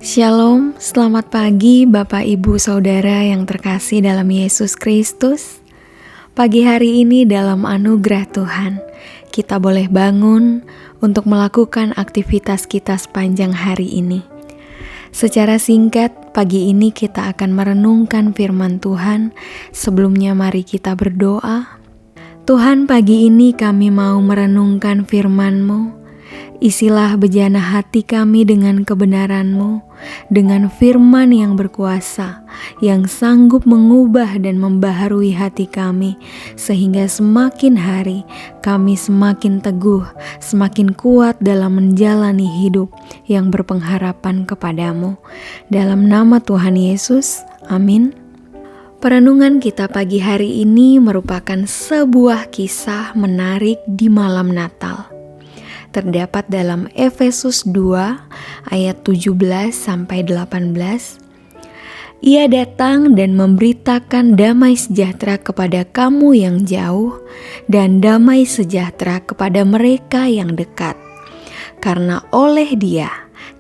Shalom, selamat pagi Bapak Ibu Saudara yang terkasih dalam Yesus Kristus. Pagi hari ini dalam anugerah Tuhan, kita boleh bangun untuk melakukan aktivitas kita sepanjang hari ini. Secara singkat, pagi ini kita akan merenungkan firman Tuhan. Sebelumnya mari kita berdoa. Tuhan, pagi ini kami mau merenungkan firman-Mu. Isilah bejana hati kami dengan kebenaran-Mu, dengan firman yang berkuasa, yang sanggup mengubah dan membaharui hati kami, sehingga semakin hari kami semakin teguh, semakin kuat dalam menjalani hidup yang berpengharapan kepadamu. Dalam nama Tuhan Yesus, amin. Perenungan kita pagi hari ini merupakan sebuah kisah menarik di malam Natal. Terdapat dalam Efesus 2 ayat 17-18. Ia datang dan memberitakan damai sejahtera kepada kamu yang jauh dan damai sejahtera kepada mereka yang dekat. Karena oleh Dia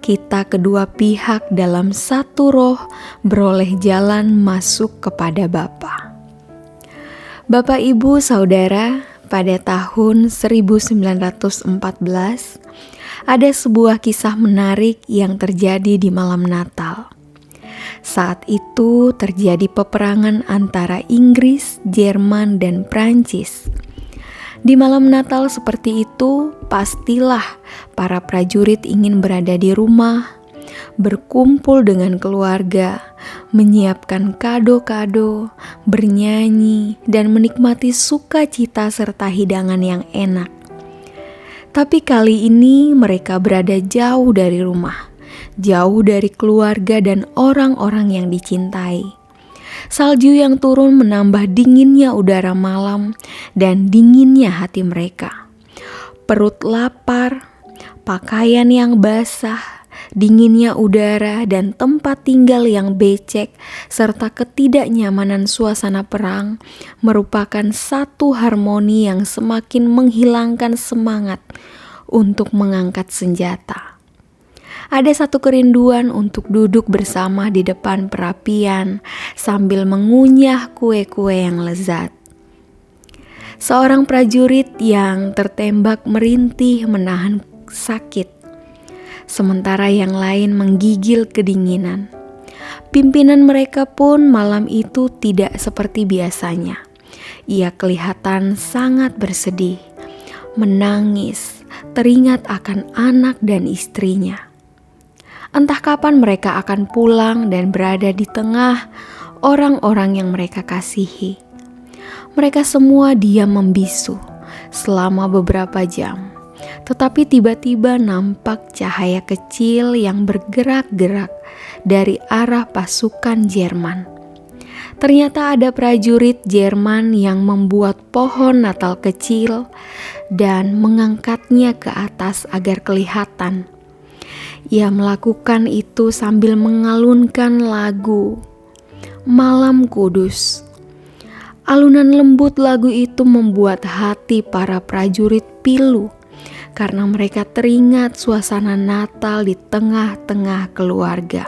kita kedua pihak dalam satu roh beroleh jalan masuk kepada Bapa. Bapak, Ibu, Saudara, pada tahun 1914 ada sebuah kisah menarik yang terjadi di malam Natal. Saat itu terjadi peperangan antara Inggris, Jerman, dan Prancis. Di malam Natal seperti itu, pastilah para prajurit ingin berada di rumah, berkumpul dengan keluarga, menyiapkan kado-kado, bernyanyi, dan menikmati sukacita serta hidangan yang enak. Tapi kali ini mereka berada jauh dari rumah, jauh dari keluarga dan orang-orang yang dicintai. Salju yang turun menambah dinginnya udara malam dan dinginnya hati mereka. Perut lapar, pakaian yang basah, dinginnya udara dan tempat tinggal yang becek, serta ketidaknyamanan suasana perang merupakan satu harmoni yang semakin menghilangkan semangat untuk mengangkat senjata. Ada satu kerinduan untuk duduk bersama di depan perapian sambil mengunyah kue-kue yang lezat. Seorang prajurit yang tertembak merintih menahan sakit, sementara yang lain menggigil kedinginan. Pimpinan mereka pun malam itu tidak seperti biasanya. Ia kelihatan sangat bersedih, menangis, teringat akan anak dan istrinya. Entah kapan mereka akan pulang dan berada di tengah orang-orang yang mereka kasihi. Mereka semua diam membisu selama beberapa jam. Tetapi tiba-tiba nampak cahaya kecil yang bergerak-gerak dari arah pasukan Jerman. Ternyata ada prajurit Jerman yang membuat pohon Natal kecil dan mengangkatnya ke atas agar kelihatan. Ia melakukan itu sambil mengalunkan lagu Malam Kudus. Alunan lembut lagu itu membuat hati para prajurit pilu, karena mereka teringat suasana Natal di tengah-tengah keluarga.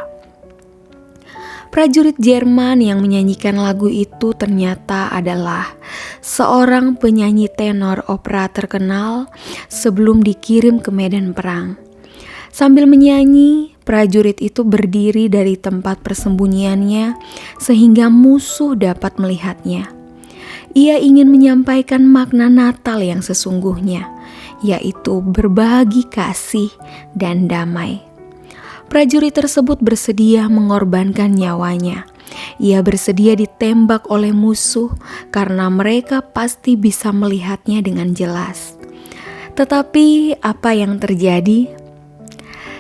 Prajurit Jerman yang menyanyikan lagu itu ternyata adalah seorang penyanyi tenor opera terkenal sebelum dikirim ke medan perang. Sambil menyanyi, prajurit itu berdiri dari tempat persembunyiannya sehingga musuh dapat melihatnya. Ia ingin menyampaikan makna Natal yang sesungguhnya, yaitu berbagi kasih dan damai. Prajurit tersebut bersedia mengorbankan nyawanya. Ia bersedia ditembak oleh musuh karena mereka pasti bisa melihatnya dengan jelas. Tetapi apa yang terjadi?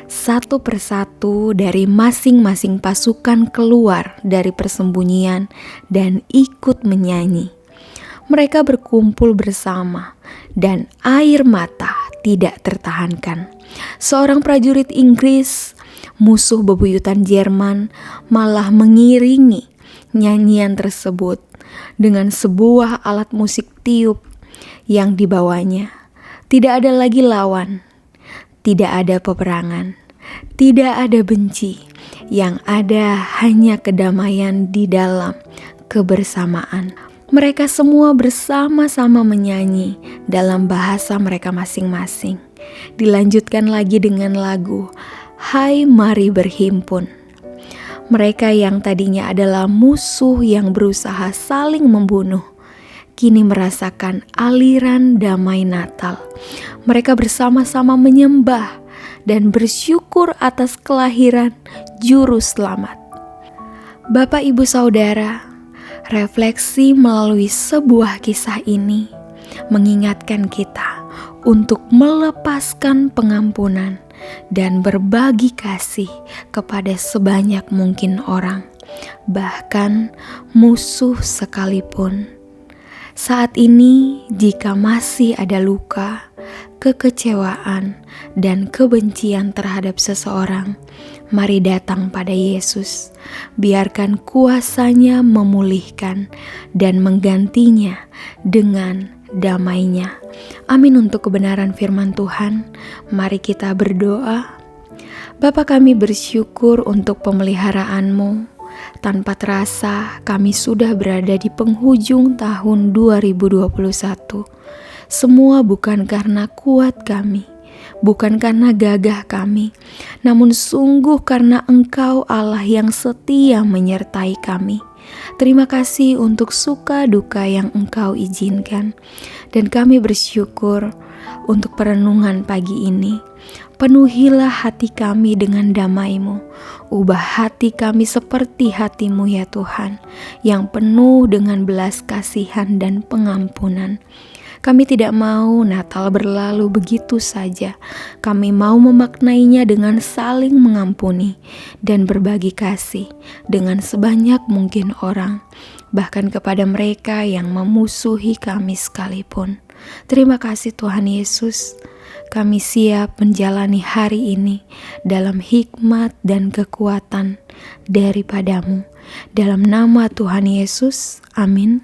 Satu persatu dari masing-masing pasukan keluar dari persembunyian dan ikut menyanyi. Mereka berkumpul bersama dan air mata tidak tertahankan. Seorang prajurit Inggris, musuh bebuyutan Jerman, malah mengiringi nyanyian tersebut dengan sebuah alat musik tiup yang dibawanya. Tidak ada lagi lawan, tidak ada peperangan, tidak ada benci. yang ada hanya kedamaian di dalam kebersamaan. Mereka semua bersama-sama menyanyi dalam bahasa mereka masing-masing. Dilanjutkan lagi dengan lagu, "Hai mari berhimpun." Mereka yang tadinya adalah musuh yang berusaha saling membunuh, kini merasakan aliran damai Natal. Mereka bersama-sama menyembah dan bersyukur atas kelahiran Juru Selamat. Bapak, Ibu, Saudara, refleksi melalui sebuah kisah ini mengingatkan kita untuk melepaskan pengampunan dan berbagi kasih kepada sebanyak mungkin orang, bahkan musuh sekalipun. Saat ini, jika masih ada luka, kekecewaan, dan kebencian terhadap seseorang, mari datang pada Yesus. Biarkan kuasa-Nya memulihkan dan menggantinya dengan damai-Nya. Amin untuk kebenaran firman Tuhan. Mari kita berdoa. Bapa, kami bersyukur untuk pemeliharaan-Mu. Tanpa terasa kami sudah berada di penghujung tahun 2021. Semua bukan karena kuat kami, bukan karena gagah kami, namun sungguh karena Engkau Allah yang setia menyertai kami. Terima kasih untuk suka duka yang Engkau izinkan. Dan kami bersyukur untuk perenungan pagi ini. Penuhilah hati kami dengan damai-Mu. Ubah hati kami seperti hati-Mu ya Tuhan, yang penuh dengan belas kasihan dan pengampunan. Kami tidak mau Natal berlalu begitu saja. Kami mau memaknainya dengan saling mengampuni dan berbagi kasih dengan sebanyak mungkin orang, bahkan kepada mereka yang memusuhi kami sekalipun. Terima kasih Tuhan Yesus. Kami siap menjalani hari ini dalam hikmat dan kekuatan daripada-Mu. Dalam nama Tuhan Yesus, amin.